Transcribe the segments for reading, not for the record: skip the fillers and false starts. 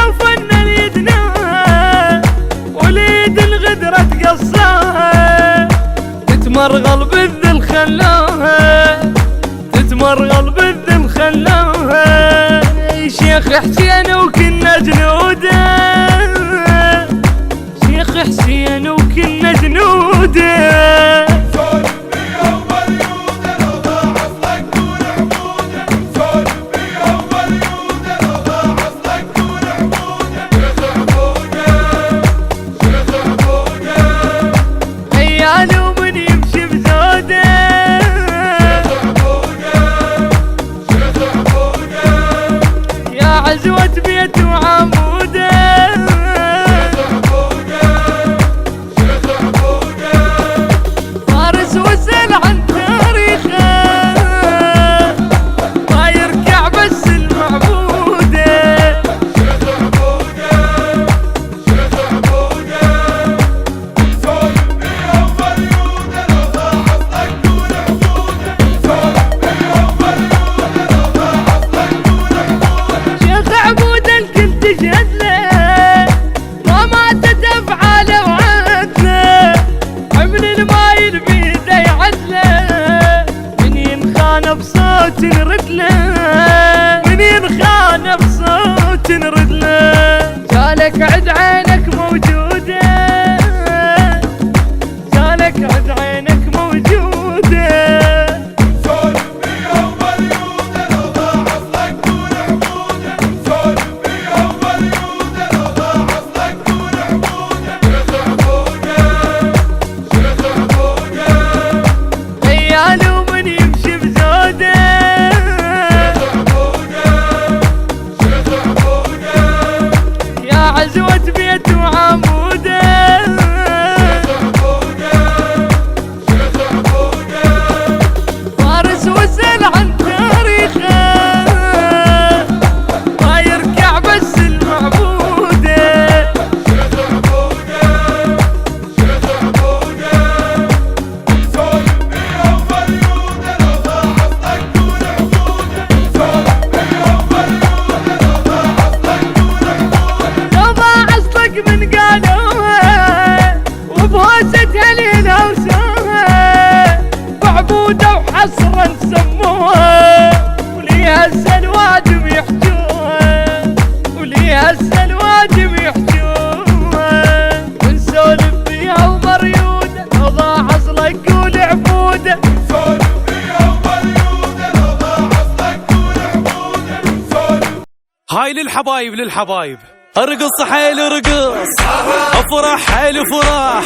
وفن اليدنا وليد الغدرة تقصاها تتمرغل بالذل خلاها تتمرغل بالذل خلاها شيخ حسين وكنا جنوده شيخ حسين وكنا جنوده عزوة بيت وعموده فارس وسأل عن تاريخه ما يركع بس المعبوده نرد له من ينخان بصوت نرد له جالك عد عينك موجوده جالك عد عينك موجوده سولف بيها ومليوده لو ضاع اصلك دون عبوده سولف بيها ومليوده لو ضاع اصلك دون عبوده شيخ عبوده شيخ عبوده غيال ومن يمشي بزوده عزوة بيت وعموده فارس وسأل عن تاريخه ما يركع بس المعبوده سولف بيها ومليوده لو ضاع اصلك دون عبوده سولف بيها ومليوده لو ضاع اصلك دون عبوده من قالوها وبهوسة هليلة وسوها وعبودة وحسرا سموها وليها السلوادم يحجوها وليها السلوادم يحجوها ونسولف بيها ومريودة لو ضاع اصلك قول عبودة سولف بيها ومليوده لو ضاع اصلك دون عبوده سولف. هاي للحبايب للحبايب ارقص حيل ارقص افرح حيل فرح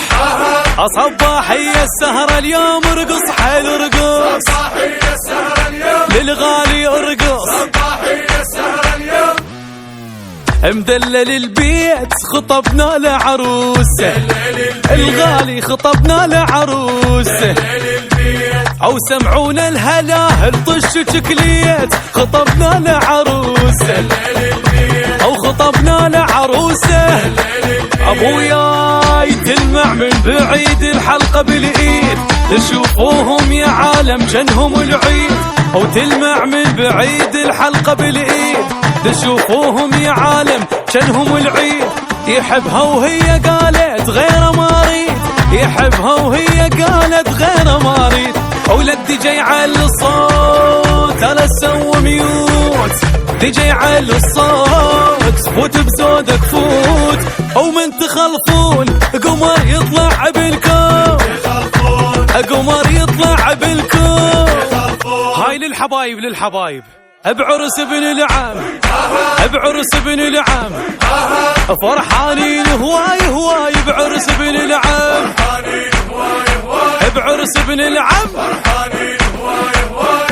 صباحي السهرة اليوم ارقص حيل ارقص صباحي السهرة اليوم للغالي ارقص صباحي السهرة اليوم مدلل البيت خطبنا لعروسه الغالي خطبنا لعروسه او سمعونا الهلا الطش شكليت خطبنا لعروسه او خطبنا لعروسه ابوياي تلمع من بعيد الحلقه بالايد تشوفوهم يا عالم جنهم العيد او تلمع من بعيد الحلقه بالايد تشوفوهم يا عالم جنهم العيد يحبها وهي قالت غير ما اريد يحبها وهي قالت غير ما اريد ولد جاي على الصوت انا اسوي ميوت دي على الصوت فوت بزودك فوت او من تخلفون قمر يطلع بالكون قمر يطلع بالكون هاي للحبايب للحبايب بعرس ابن العم بعرس ابن العم فرحانين هواي هواي بعرس ابن العم بعرس ابن العم فرحانين هواي هواي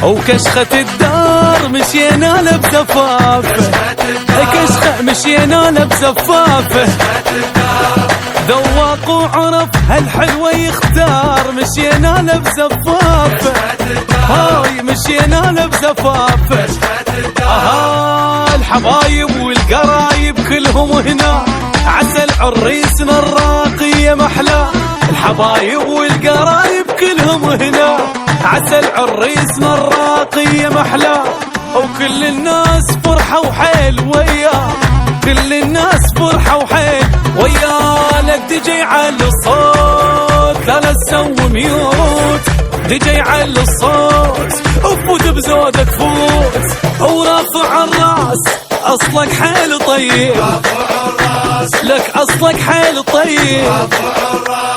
وكشخة الدار مشينا له بزفافه كشخة مشينا له بزفافه ذواق وعرف هالحلوة يختار، مشينا له بزفافه، هاي مشينا له بزفافه. الحبايب والقرايب كلهم هنا، عسل عريسنا الراقية محلى. الحبايب والقرايب كلهم هنا، عسل عريسنا الراقية محلى. وكل الناس فرحة وحيل وياه، كل الناس فرحة وحيل وياه. لك دجي على الصوت لا تسوي ميوت، دجي على الصوت وفوت بزودك فوت، ورافع الراس اصلك حيل طيب، لك اصلك حيل طيب.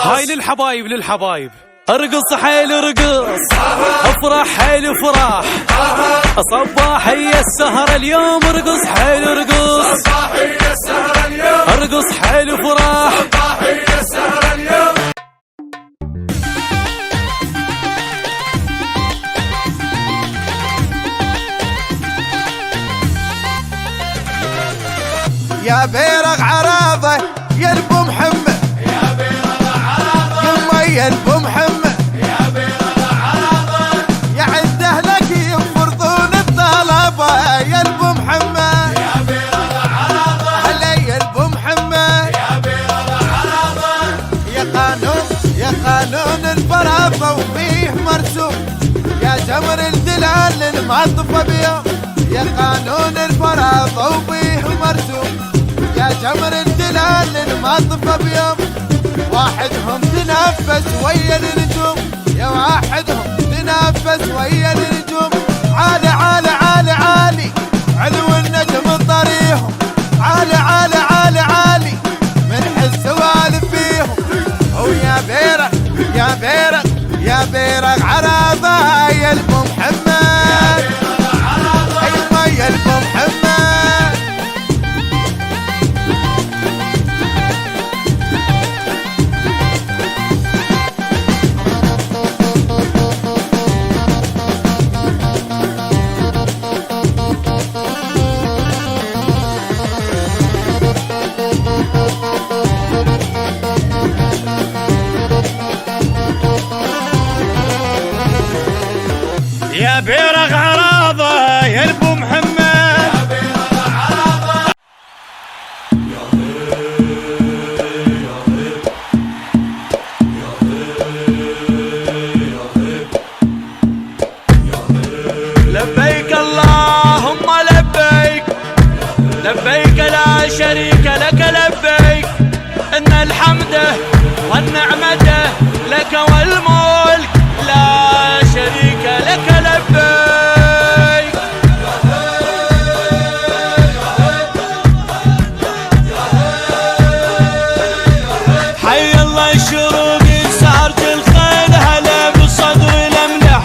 هاي للحبايب للحبايب، ارقص حيل ارقص، افرح حيل افراح، صباحية السهرة اليوم ارقص حيل ارقص، صباحية السهرة اليوم، ارقص حيل افراح. صباحية السهرة اليوم. يا بيرغ عراضة يا البو محمد، يا بيرغ عراضة يما يا البو محمد، يا بيرغ عراضة يا عند اهلك يفرضون الطلبة يا البو محمد، يا بيرغ عراضة هلا يا البو محمد، يا بيرغ عراضة يا قانون البرافة وفيه مرسوم، يا جمر الدلال المعطفة بيوم، يا قانون البرافة وفيه مرسوم، يا جمر الدلال المعطفة بيوم. واحدهم تنفس ويا النجوم، يا واحدهم تنفس ويا النجوم. عالي عالي عالي عالي علو النجم طريهم، عالي عالي عالي عالي من حس سوالف فيهم. ويا بيرغ يا بيرغ يا بيرغ عراضة يا البو محمد، ايما يا البو محمد. يا بيرغ عراضة يا البو محمد، لبيك اللهم لبيك، لبيك لا شريك لك لبيك، إن الحمد والنعمة لك والملك لا شريك لك لبيك. حي الله الشروق سهرة الخيل، هلا بالصدر الاملح،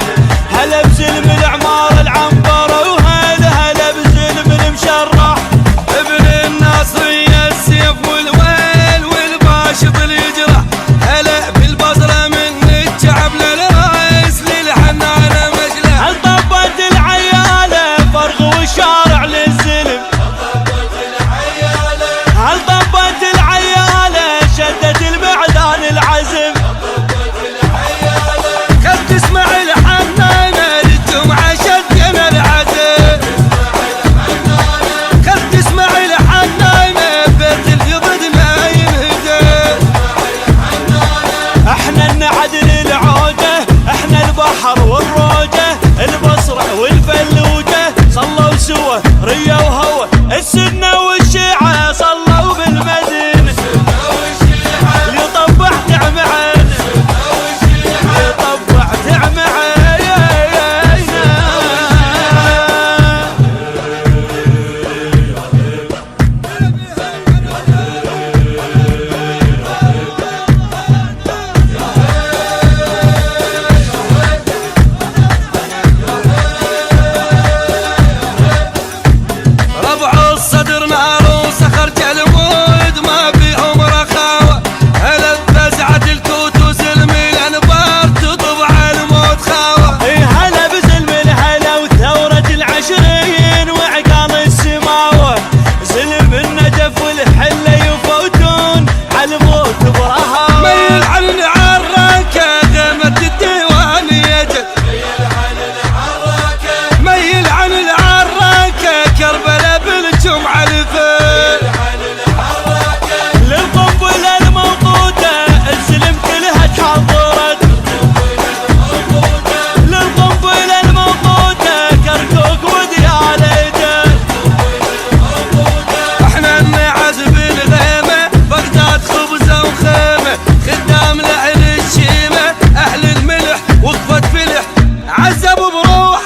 هلا بزلم العمار العنبر، وهلا هلا بزلم المشرح، ابن الناصرية السيف والويل والباشط اليجرح، هلا بالبصرة من الشعب للرايس روح